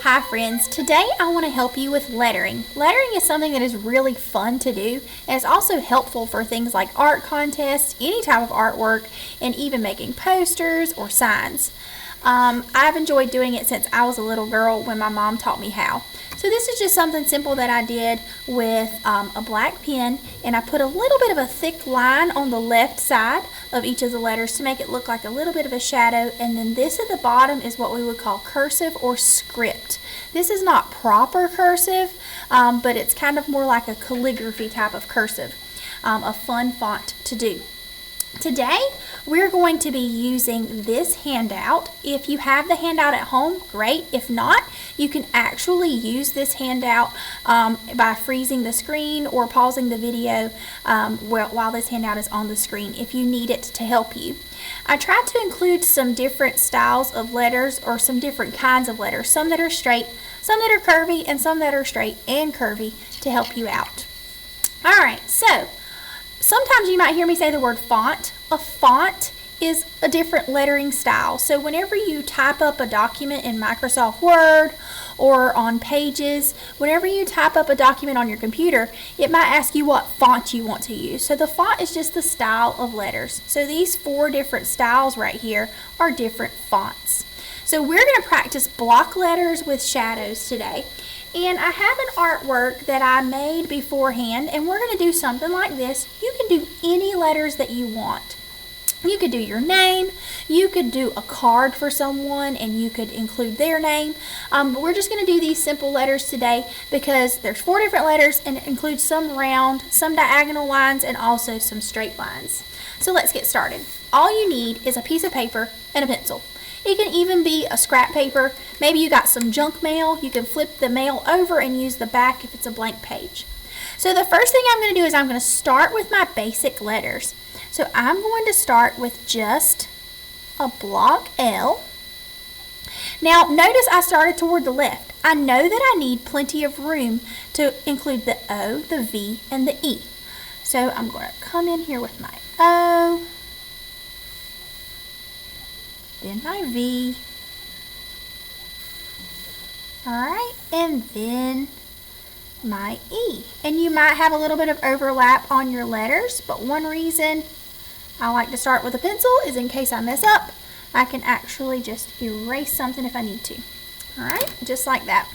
Hi friends, today I want to help you with lettering. Lettering is something that is really fun to do, and it's also helpful for things like art contests, any type of artwork, and even making posters or signs. I've enjoyed doing it since I was a little girl when my mom taught me how. So this is just something simple that I did with a black pen, and I put a little bit of a thick line on the left side of each of the letters to make it look like a little bit of a shadow, and then this at the bottom is what we would call cursive or script. This is not proper cursive, but it's kind of more like a calligraphy type of cursive, a fun font to do. Today, we're going to be using this handout. If you have the handout at home, great. If not, you can actually use this handout by freezing the screen or pausing the video while this handout is on the screen if you need it to help you. I tried to include some different styles of letters or some different kinds of letters, some that are straight, some that are curvy, and some that are straight and curvy to help you out. Alright, so sometimes you might hear me say the word font. A font is a different lettering style. So whenever you type up a document in Microsoft Word or on Pages, whenever you type up a document on your computer, it might ask you what font you want to use. So the font is just the style of letters. So these 4 different styles right here are different fonts. So we're going to practice block letters with shadows today. And I have an artwork that I made beforehand, and we're going to do something like this. You can do any letters that you want. You could do your name, you could do a card for someone, and you could include their name. But we're just going to do these simple letters today because there's 4 different letters, and it includes some round, some diagonal lines, and also some straight lines. So let's get started. All you need is a piece of paper and a pencil. It can even be a scrap paper. Maybe you got some junk mail. You can flip the mail over and use the back if it's a blank page. So the first thing I'm going to do is I'm going to start with my basic letters. So I'm going to start with just a block L. Now notice I started toward the left. I know that I need plenty of room to include the O, the V, and the E. So I'm going to come in here with my O, then my V, alright, and then my E. And you might have a little bit of overlap on your letters, but one reason I like to start with a pencil is in case I mess up, I can actually just erase something if I need to. Alright, just like that.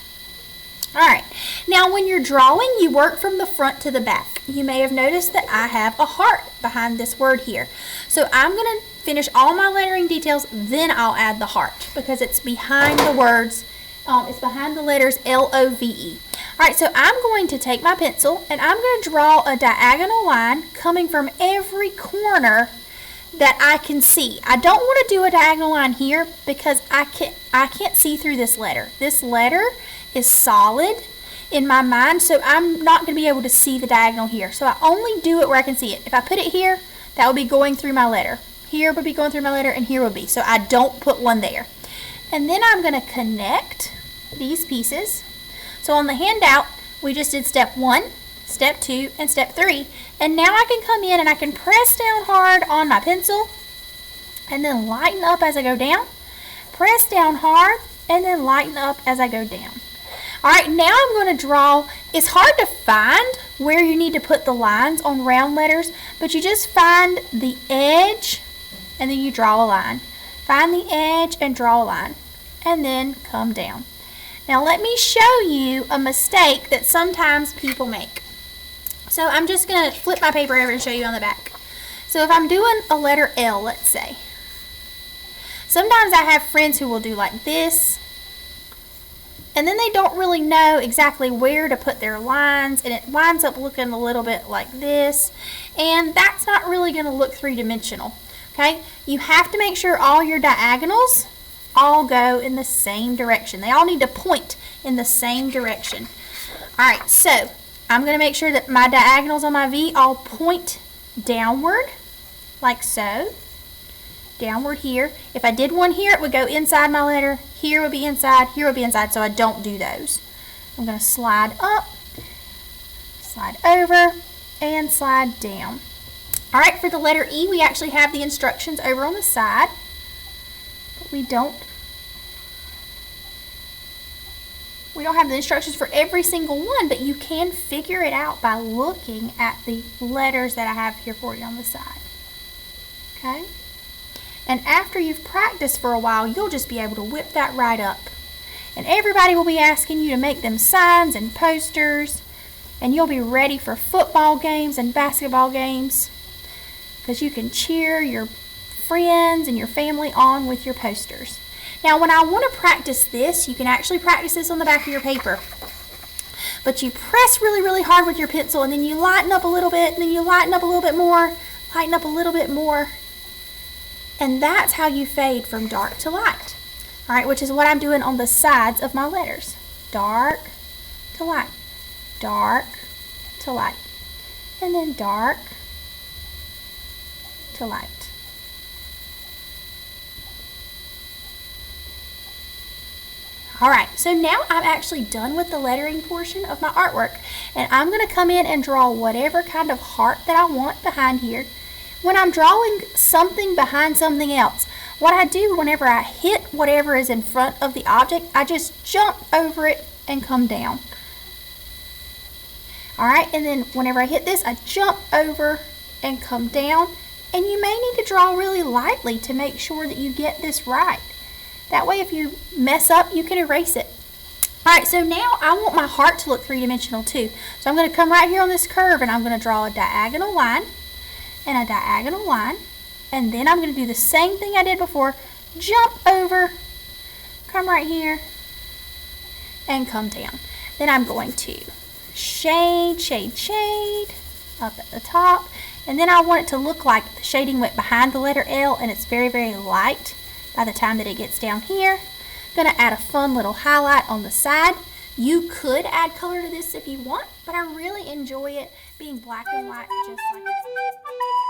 Alright, now when you're drawing, you work from the front to the back. You may have noticed that I have a heart behind this word here. So I'm going to finish all my lettering details, then I'll add the heart because it's behind the words, it's behind the letters L-O-V-E. Alright, so I'm going to take my pencil and I'm going to draw a diagonal line coming from every corner that I can see. I don't want to do a diagonal line here because I can't see through this letter. This letter is solid in my mind, so I'm not going to be able to see the diagonal here. So I only do it where I can see it. If I put it here, that would be going through my letter. Here would be going through my letter, and here would be. So I don't put one there. And then I'm going to connect these pieces. So on the handout, we just did step 1, step 2, and step 3. And now I can come in and I can press down hard on my pencil and then lighten up as I go down. Press down hard and then lighten up as I go down. Alright, now I'm going to draw. It's hard to find where you need to put the lines on round letters, but you just find the edge and then you draw a line. Find the edge and draw a line. And then come down. Now let me show you a mistake that sometimes people make. So I'm just going to flip my paper over and show you on the back. So if I'm doing a letter L, let's say. Sometimes I have friends who will do like this. And then they don't really know exactly where to put their lines, and it winds up looking a little bit like this. And that's not really going to look three-dimensional. Okay? You have to make sure all your diagonals all go in the same direction. They all need to point in the same direction. Alright, so I'm going to make sure that my diagonals on my V all point downward, like so. Downward here. If I did one here, it would go inside my letter. Here would be inside, here would be inside, so I don't do those. I'm going to slide up, slide over, and slide down. Alright, for the letter E, we actually have the instructions over on the side. But we don't We don't have the instructions for every single one, but you can figure it out by looking at the letters that I have here for you on the side. Okay? And after you've practiced for a while, you'll just be able to whip that right up. And everybody will be asking you to make them signs and posters, and you'll be ready for football games and basketball games because you can cheer your friends and your family on with your posters. Now, when I want to practice this, you can actually practice this on the back of your paper. But you press really, really hard with your pencil, and then you lighten up a little bit, and then you lighten up a little bit more, lighten up a little bit more. And that's how you fade from dark to light. All right, which is what I'm doing on the sides of my letters. Dark to light, dark to light, and then dark to light. Alright, so now I'm actually done with the lettering portion of my artwork, and I'm going to come in and draw whatever kind of heart that I want behind here. When I'm drawing something behind something else, what I do whenever I hit whatever is in front of the object, I just jump over it and come down. Alright, and then whenever I hit this, I jump over and come down, and you may need to draw really lightly to make sure that you get this right. That way if you mess up, you can erase it. Alright, so now I want my heart to look three-dimensional too. So I'm going to come right here on this curve and I'm going to draw a diagonal line and a diagonal line. And then I'm going to do the same thing I did before. Jump over, come right here, and come down. Then I'm going to shade, shade, shade up at the top. And then I want it to look like the shading went behind the letter L and it's very, very light. By the time that it gets down here, I'm going to add a fun little highlight on the side. You could add color to this if you want, but I really enjoy it being black and white just like this.